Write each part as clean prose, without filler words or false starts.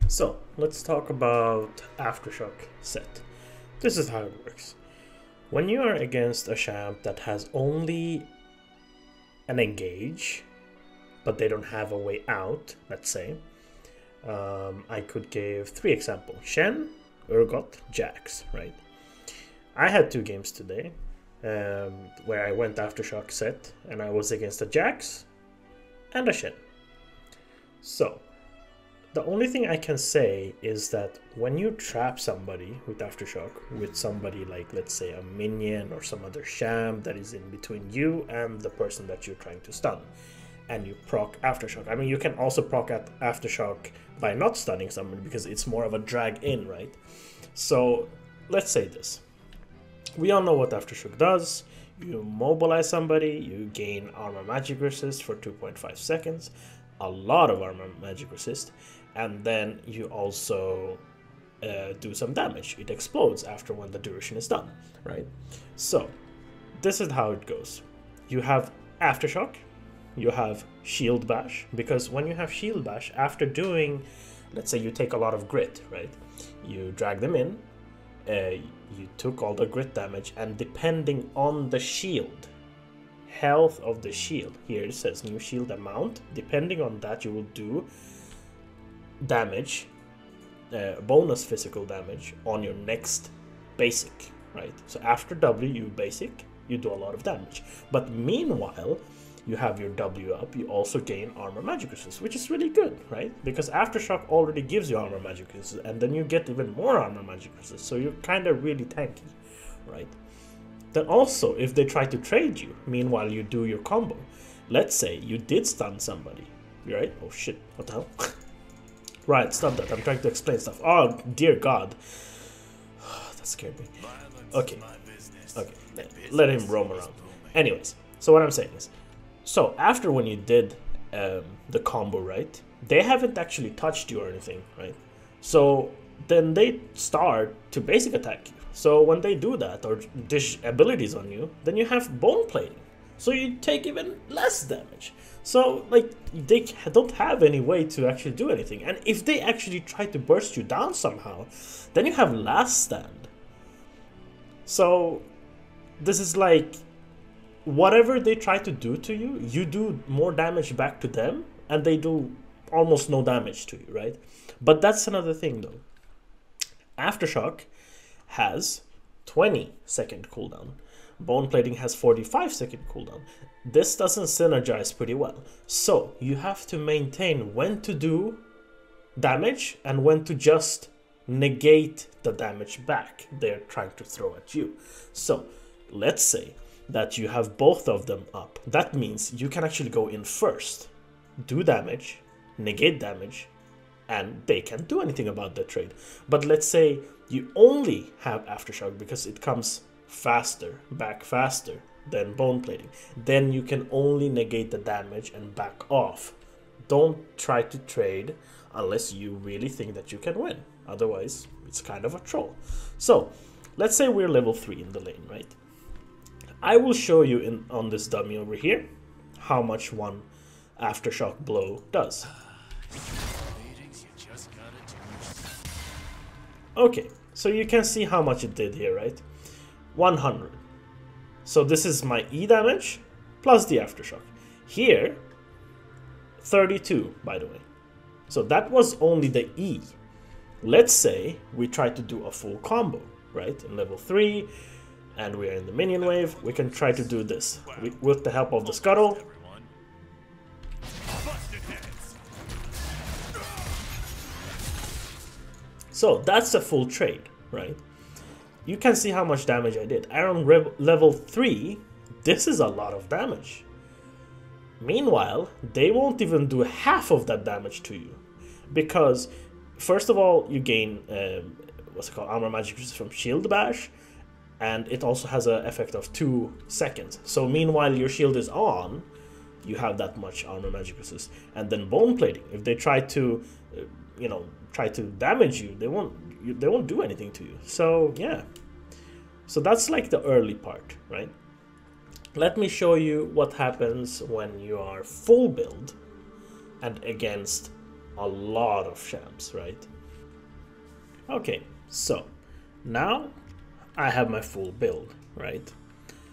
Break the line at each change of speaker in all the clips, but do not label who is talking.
So let's talk about Aftershock Sett. This is how it works. When you are against a champ that has only an engage, but they don't have a way out, let's say, I could give three examples. Shen, Urgot, Jax, right? I had two games today where I went Aftershock Sett and I was against a Jax and a Shen. So, the only thing I can say is that when you trap somebody with Aftershock, with somebody like, let's say, a minion or some other sham that is in between you and the person that you're trying to stun, and you proc Aftershock. I mean, you can also proc at Aftershock by not stunning somebody because it's more of a drag in, right? So, let's say this. We all know what Aftershock does. You mobilize somebody, you gain armor magic resist for 2.5 seconds, a lot of armor magic resist, and then you also do some damage. It explodes after when the duration is done, right? So this is how it goes. You have Aftershock, you have Shield Bash, because when you have Shield Bash, after doing, let's say you take a lot of grit, right? You drag them in, you took all the grit damage, and depending on the shield, health of the shield, here it says new shield amount, depending on that you will do damage, bonus physical damage on your next basic, right? So after W you basic, you do a lot of damage, but meanwhile you have your W up, you also gain armor magic resist, which is really good, right? Because Aftershock already gives you armor magic resist, and then you get even more armor magic resist, so you're kind of really tanky, right? Then also, if they try to trade you, meanwhile you do your combo, let's say you did stun somebody, right? Oh shit, what the hell? Right, stop that, I'm trying to explain stuff. Oh, dear God. That scared me. Okay, let him roam around. Anyways, so what I'm saying is, so after when you did the combo, right, they haven't actually touched you or anything, right? So then they start to basic attack you. So when they do that or dish abilities on you, then you have bone plating. So you take even less damage. So like they don't have any way to actually do anything. And if they actually try to burst you down somehow, then you have last stand. So this is like whatever they try to do to you, you do more damage back to them, and they do almost no damage to you, right? But that's another thing though. Aftershock has 20-second cooldown. Bone plating has 45-second cooldown. This doesn't synergize pretty well. So you have to maintain when to do damage and when to just negate the damage back they're trying to throw at you. So let's say that you have both of them up. That means you can actually go in first, do damage, negate damage, and they can't do anything about that trade. But let's say you only have Aftershock because it comes faster, back faster than bone plating. Then you can only negate the damage and back off. Don't try to trade unless you really think that you can win. Otherwise, it's kind of a troll. So, let's say we're level 3 in the lane, right? I will show you on this dummy over here how much one Aftershock blow does. Okay, so you can see how much it did here, right? 100. So this is my E damage plus the Aftershock. Here, 32, by the way. So that was only the E. Let's say we try to do a full combo, right? In level 3, and we are in the minion wave, we can try to do this with the help of the scuttle. So that's a full trade, right? You can see how much damage I did. Around level 3, this is a lot of damage. Meanwhile, they won't even do half of that damage to you. Because, first of all, you gain, what's it called, armor magic resist from Shield Bash. And it also has an effect of 2 seconds. So meanwhile your shield is on, you have that much armor magic resist. And then bone plating, if they try to, try to damage you, they won't do anything to you. So yeah, so that's like the early part, right? Let me show you what happens when you are full build and against a lot of champs, right? Okay, so now I have my full build, right?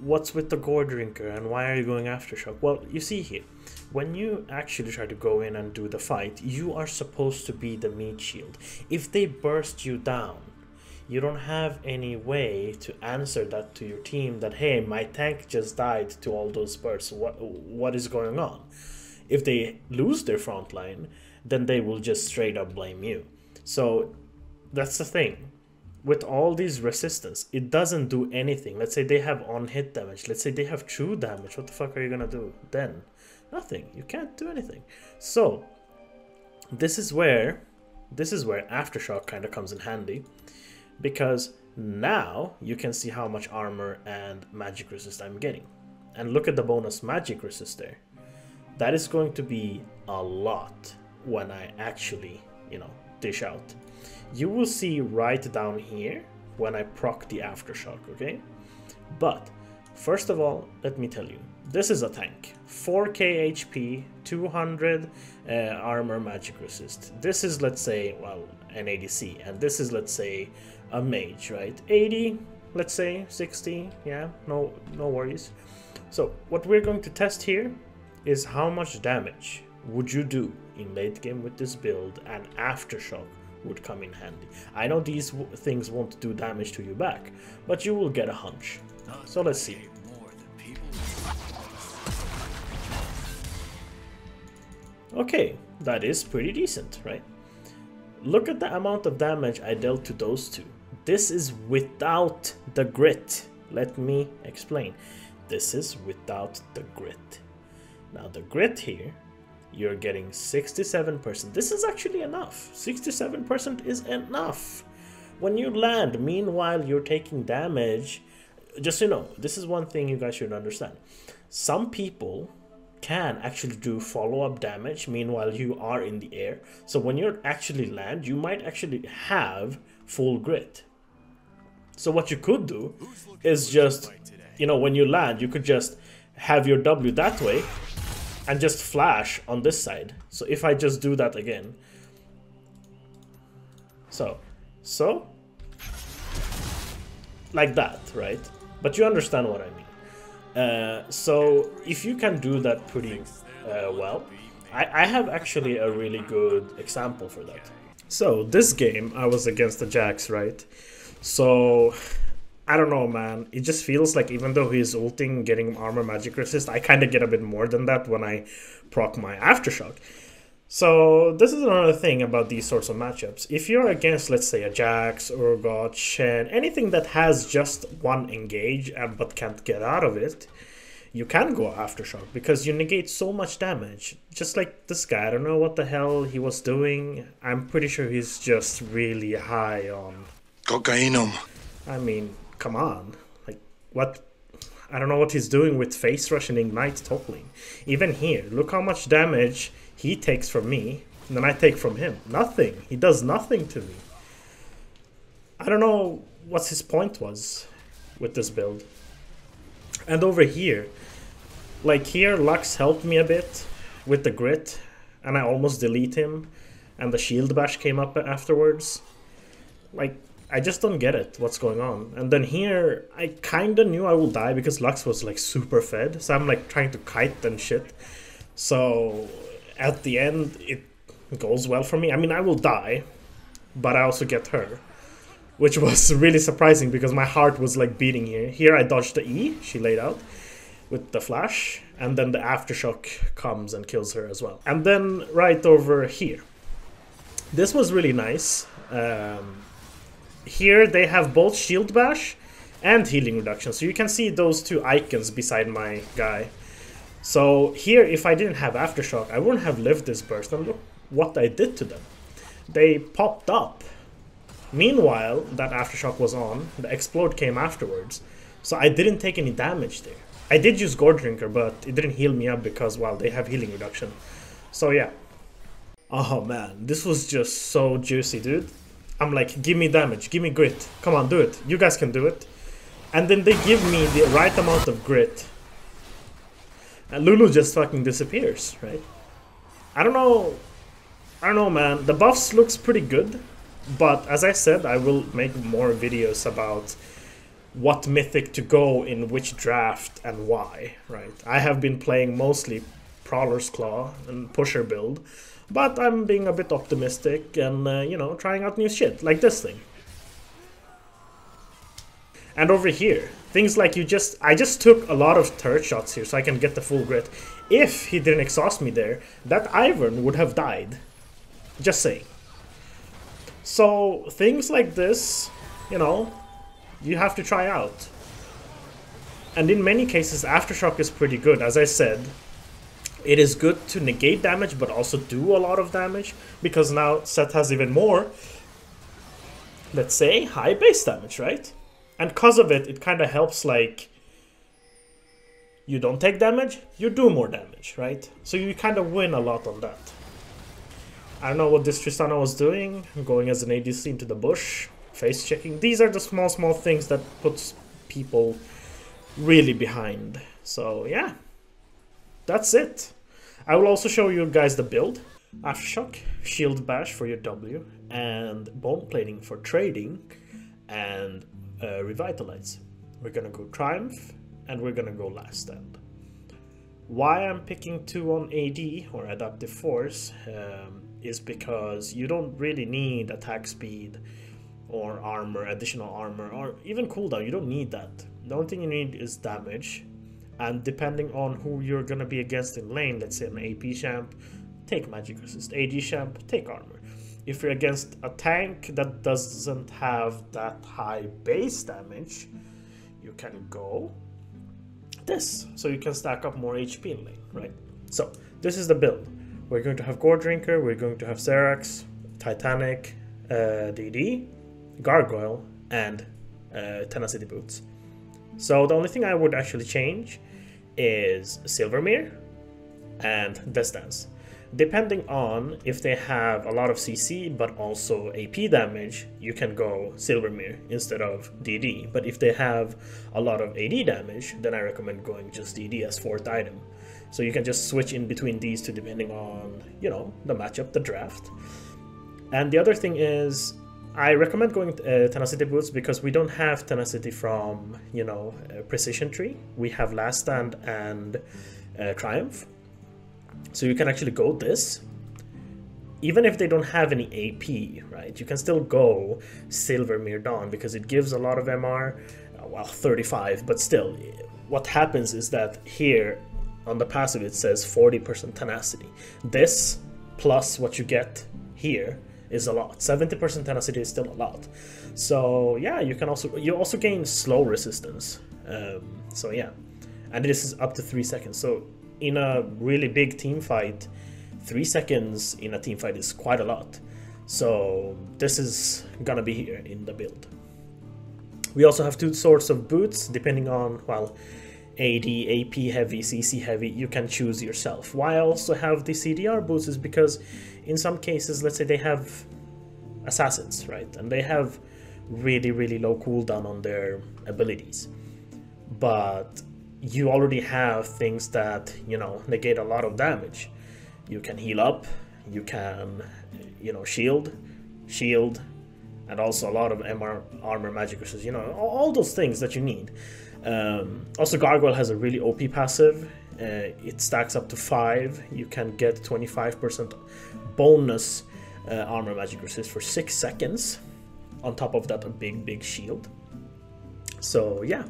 What's with the Gore Drinker and why are you going Aftershock? Well, you see here, when you actually try to go in and do the fight, you are supposed to be the meat shield. If they burst you down, you don't have any way to answer that to your team that, hey, my tank just died to all those bursts. What is going on? If they lose their front line, then they will just straight up blame you. So that's the thing. With all these resistance, it doesn't do anything. Let's say they have on-hit damage. Let's say they have true damage. What the fuck are you gonna do then? Nothing. You can't do anything. So this is where Aftershock kind of comes in handy, because now you can see how much armor and magic resist I'm getting. And look at the bonus magic resist there. That is going to be a lot when I actually, dish out. You will see right down here when I proc the Aftershock, okay? But first of all, let me tell you, this is a tank. 4k HP, 200 armor magic resist. This is, let's say, well, an ADC, and this is, let's say, a mage, right? 80, let's say, 60, yeah, no worries. So what we're going to test here is how much damage would you do in late game with this build, and Aftershock would come in handy. I know these things won't do damage to you back, but you will get a hunch. So let's see. Okay, that is pretty decent, right? Look at the amount of damage I dealt to those two. This is without the grit. Let me explain. This is without the grit. Now the grit here, you're getting 67%. This is actually enough. 67% is enough. When you land, meanwhile you're taking damage, just so you know, this is one thing you guys should understand. Some people can actually do follow-up damage meanwhile you are in the air. So when you actually land, you might actually have full grit. So what you could do is just, when you land, you could just have your W that way and just flash on this side. So if I just do that again, so like that, right? But you understand what I mean. So if you can do that pretty well, I have actually a really good example for that. So this game I was against the Jax, right? So I don't know, man. It just feels like even though he's ulting, getting armor magic resist, I kind of get a bit more than that when I proc my Aftershock. So this is another thing about these sorts of matchups. If you're against, let's say, a Jax, Urgot, Shen, anything that has just one engage but can't get out of it, you can go Aftershock because you negate so much damage. Just like this guy, I don't know what the hell he was doing. I'm pretty sure he's just really high on
cocaine.
I mean, come on. Like, what? I don't know what he's doing with Face Rush and Ignite toppling. Even here, look how much damage he takes from me, and then I take from him. Nothing. He does nothing to me. I don't know what his point was with this build. And over here, like here, Lux helped me a bit with the grit, and I almost delete him, and the shield bash came up afterwards. Like, I just don't get it, what's going on. And then here, I kinda knew I will die because Lux was like super fed, so I'm like trying to kite and shit. So at the end, it goes well for me. I mean, I will die, but I also get her, which was really surprising because my heart was like beating here. Here I dodged the E, she laid out with the flash, and then the Aftershock comes and kills her as well. And then right over here, this was really nice. Here they have both shield bash and healing reduction, so you can see those two icons beside my guy. So here, if I didn't have Aftershock, I wouldn't have lived this burst, and look what I did to them. They popped up. Meanwhile, that Aftershock was on, the explode came afterwards, so I didn't take any damage there. I did use Gore Drinker, but it didn't heal me up because, well, they have healing reduction. So yeah. Oh man, this was just so juicy, dude. I'm like, give me damage, give me grit. Come on, do it. You guys can do it. And then they give me the right amount of grit. And Lulu just fucking disappears, right? I don't know I don't know, man. The buffs looks pretty good, but as I said, I will make more videos about what mythic to go in which draft and why, right? I have been playing mostly Prowler's Claw and Pusher build, but I'm being a bit optimistic and, you know, trying out new shit, like this thing. And over here, things like I just took a lot of turret shots here so I can get the full grit. If he didn't exhaust me there, that Ivern would have died. Just saying. So, things like this, you know, you have to try out. And in many cases, Aftershock is pretty good. As I said, it is good to negate damage, but also do a lot of damage, because now Sett has even more, let's say, high base damage, right? And because of it, it kind of helps, like, you don't take damage, you do more damage, right? So you kind of win a lot on that. I don't know what this Tristana was doing, going as an ADC into the bush, face checking. These are the small things that puts people really behind. So yeah, that's it. I will also show you guys the build. Aftershock, Shield Bash for your W, and Bone Plating for trading, and Revitalize. We're gonna go Triumph, and we're gonna go Last Stand. Why I'm picking 2 on AD, or Adaptive Force, is because you don't really need attack speed or armor, additional armor, or even cooldown. You don't need that. The only thing you need is damage, and depending on who you're gonna be against in lane, let's say an AP champ, take magic resist. AD champ, take armor. If you're against a tank that doesn't have that high base damage, you can go this, so you can stack up more HP in lane, right? So this is the build. We're going to have Gore Drinker, we're going to have Xerax, Titanic, DD, Gargoyle, and Tenacity Boots. So the only thing I would actually change is Silvermere and Death Dance. Depending on if they have a lot of CC but also AP damage, you can go Silvermere instead of DD. But if they have a lot of AD damage, then I recommend going just DD as 4th item. So you can just switch in between these two depending on, you know, the matchup, the draft. And the other thing is, I recommend going Tenacity Boots because we don't have Tenacity from, you know, Precision Tree. We have Last Stand and Triumph. So you can actually go this. Even if they don't have any AP, right? You can still go Silvermere Dawn because it gives a lot of MR. Well, 35, but still. What happens is that here on the passive it says 40% tenacity. This plus what you get here is a lot. 70% tenacity is still a lot. So yeah, you also gain slow resistance. So yeah, and this is up to 3 seconds. So in a really big team fight, 3 seconds in a team fight is quite a lot. So this is gonna be here in the build. We also have 2 sorts of boots depending on, well, AD, AP heavy, CC heavy, you can choose yourself. Why I also have the CDR boots is because in some cases, let's say they have assassins, right? And they have really low cooldown on their abilities. But you already have things that, you know, negate a lot of damage. You can heal up, you can, you know, shield, and also a lot of MR, armor, magic resist, you know, all those things that you need. Also, Gargoyle has a really OP passive. It stacks up to 5. You can get 25% bonus armor magic resist for 6 seconds. On top of that, a big shield. So yeah.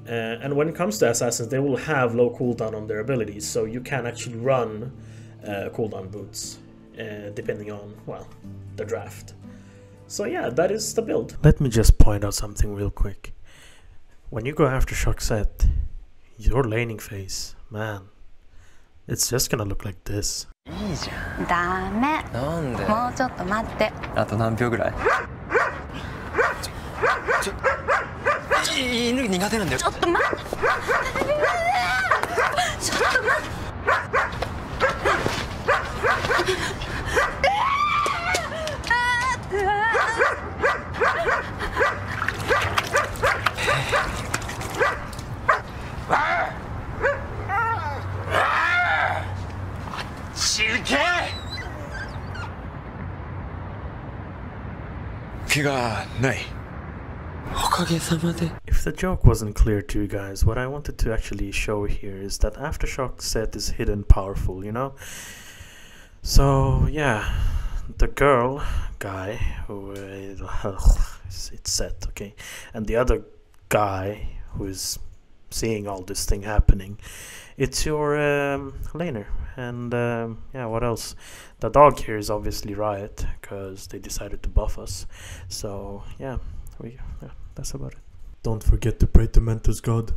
And when it comes to assassins, they will have low cooldown on their abilities, so you can actually run cooldown boots depending on, well, the draft. So yeah, that is the build. Let me just point out something real quick. When you go Aftershock Sett, your laning phase, man, it's just gonna look like this.
いいじゃん。ダメ。なんで？もうちょっと待って。あと何秒ぐらい？犬苦手なんだよ。ちょっと待って。ちょっと待って。
If the joke wasn't clear to you guys, what I wanted to actually show here is that Aftershock Sett is hidden powerful, you know? So, yeah, the guy, who it's Sett, okay? And the other guy who is seeing all this thing happening, it's your laner. And yeah, what else? The dog here is obviously Riot, because they decided to buff us. So, yeah, that's about it. Don't forget to pray to Mentor's God.